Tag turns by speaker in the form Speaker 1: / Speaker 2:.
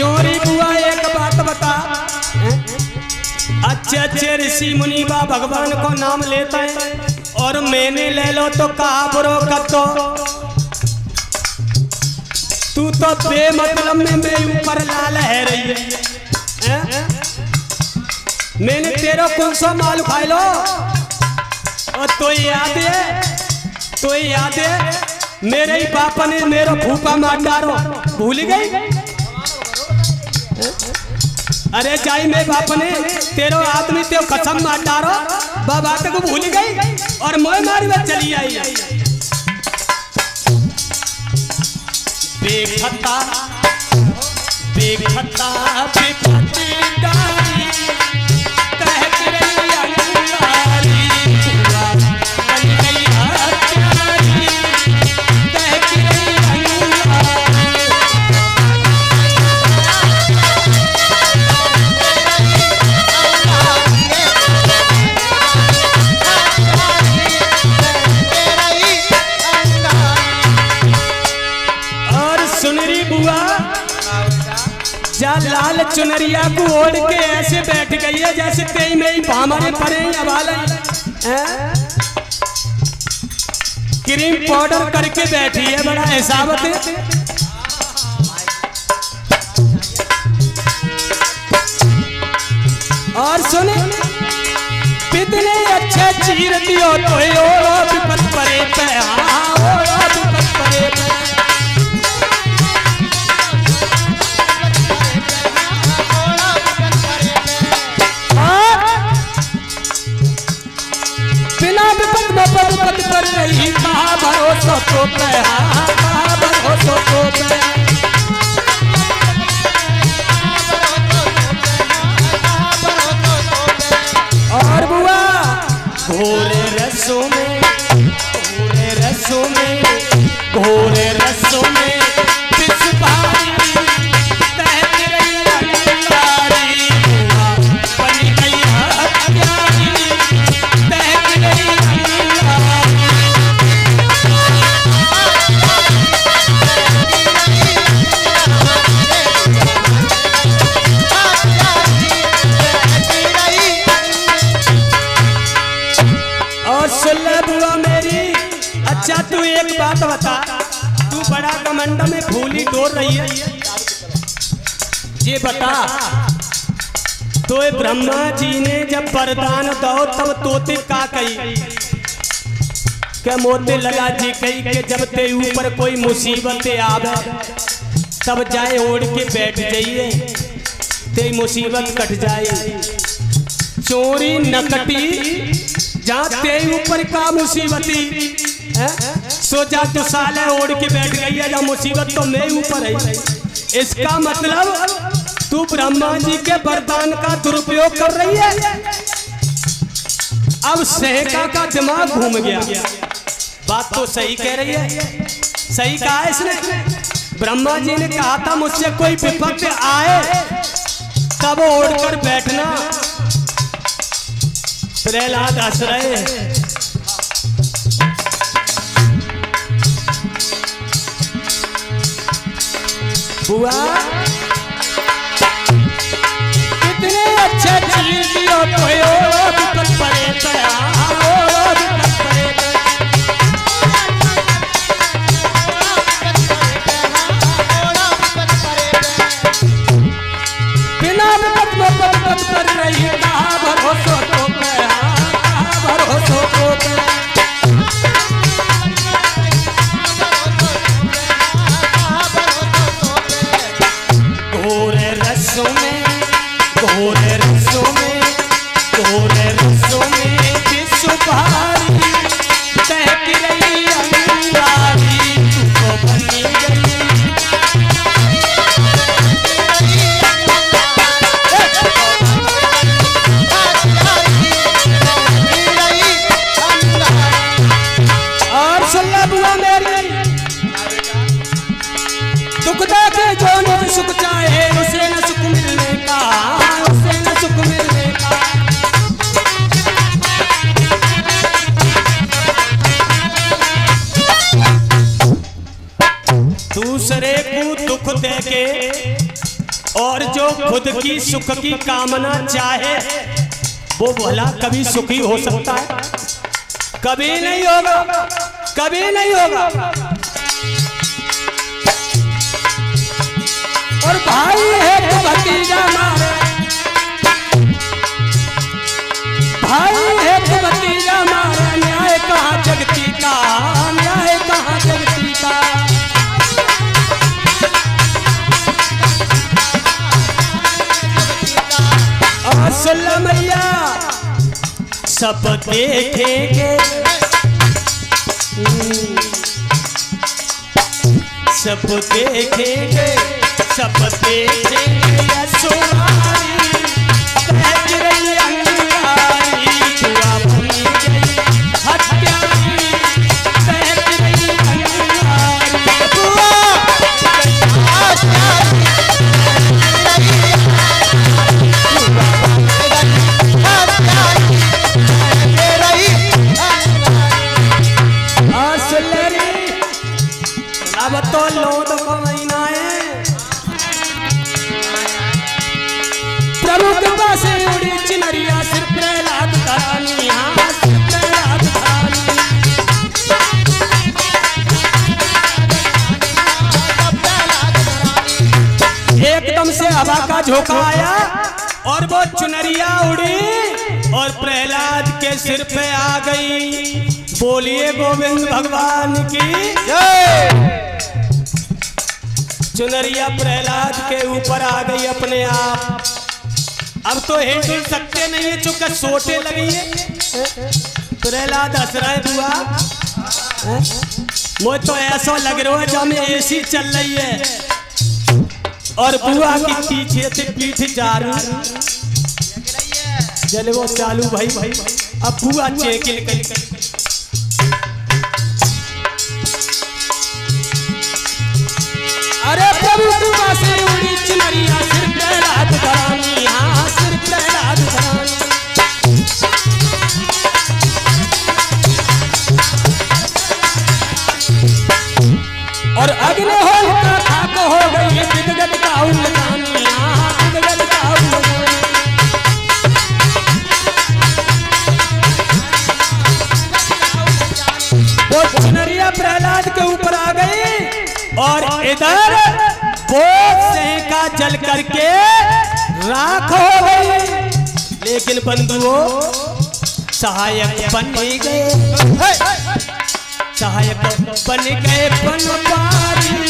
Speaker 1: चोरी बुआ एक बात बता, अच्छे अच्छे ऋषि मुनि बा भगवान को नाम लेते हैं और मैंने ले लो तो कहा बुरो कर दो। तू तो बेमतलब में मेरे ऊपर लाल है रही है। मैंने तेरा कौन सा माल खाई लो और तो याद है मेरे ही बापा ने मेरा भूखा मार डारो भूल गई। अरे जाई मेरे बाप ने तेरो आदमी ते कसम मार डारो बाबा तक भूल गई और मोय मारी में चली आई। बेखता बेखता बेखती डाली कह के रही अंगारी बन गई हत्यारी कह के रही अंगारी। जा लाल चुनरिया को ओढ़ के ऐसे बैठ गई है जैसे कई में ही हमारे परे क्रीम पाउडर करके बैठी है, बड़ा हिसाबत है। और सुने कितने अच्छे चीर दियो तो विपत परे पे विपत परे पे। विपत पर रही कहा भरोसा तो कहा भरोसा तो और बुआ घोरे रसों में घोरे रसों में घोरे रसों में अच्छा तू एक बात बता, तू बड़ा कमंड में फूली डोर रही है, ये बता तो ब्रह्मा जी ने जब वरदान दो तब तोते का कही के मोते लगा जी कही के जब ते ऊपर कोई मुसीबत आवे तब जाए ओढ़ के बैठ जाइए ते मुसीबत कट जाए। चोरी नकटी जाते ऊपर का मुसीबती सो जा तो साले ओढ़ के बैठ गई है या मुसीबत तो मेरे ऊपर है। इसका मतलब तू ब्रह्मा जी के वरदान का दुरुपयोग कर रही है। अब सहका का दिमाग घूम गया। बात तो सही कह रही है, सही कहा है इसने। ब्रह्मा जी ने कहा था मुझसे कोई विपत्ति आए तब ओढ़ कर बैठना। प्रहलाद हंस रहे। बुआ कितने अच्छे चीज दियो तो विपत परे बिना विपत पर रही कहा भरोसा तो भरोसा तो घोरे रसों में घोरे रसों में घोरे रसों में विश्व भारी तहक रही अंगारी तू तो बनी गई। और सुन ले बुआ मेरी, दुख दे के जो न सुख चाहे उसे न सुख मिलने का, उसे न सुख मिलने का। दूसरे को दुख दे के और जो खुद की सुख की कामना चाहे वो भला कभी सुखी हो सकता है? कभी नहीं होगा, कभी नहीं होगा। और भाई है तो भतीजा मारे, भाई है तो भतीजा मारे, न्याय कहाँ जगती का, न्याय कहाँ जगती का। सुन मैया सब देखेंगे, सब देखेंगे, सब देखेंगे यशोवारी, बहक रही अंगारी, हुआ बनी गई हत्यारी, बहक रही अंगारी, अब तो लोद को महीना है। प्रभु कृपा से उड़ी चिनरिया, सिर प्रहलाद धरानी, हाँ सिर प्रहलाद धरानी। एकदम से हवा का झोंका आया और वो चुनरिया उड़ी और प्रहलाद के सिर पे आ गई। बोलिए गोविंद भगवान की जय। चुनरिया प्रहलाद के ऊपर आ गई अपने आप। अब तो हिल डुल सकते नहीं है, चुपकर सोटे लगी है। प्रहलाद हंस रहा है बुआ, मुझे तो ऐसा लग रहा है जब में एसी चल रही है और बुआ की पीछे से पीठ जा रही जले वो चालू भाई भाई। अब बुआ चेकिल कर अरे प्रभु कृपा से उड़ी चिनरिया, सिर प्रहलाद धरानी, हाँ सिर प्रहलाद धरानी। और अगले होलिका खाक हो गई दिग्गज का उल्लानी, हाँ दिग्गज का उल्लानी। वो चिनरिया प्रहलाद के ऊपर आ गई और इधर वो सेका जल करके राख हो गई। लेकिन बंधुओं सहायक बन गए, सहायक बन गए बनवारी।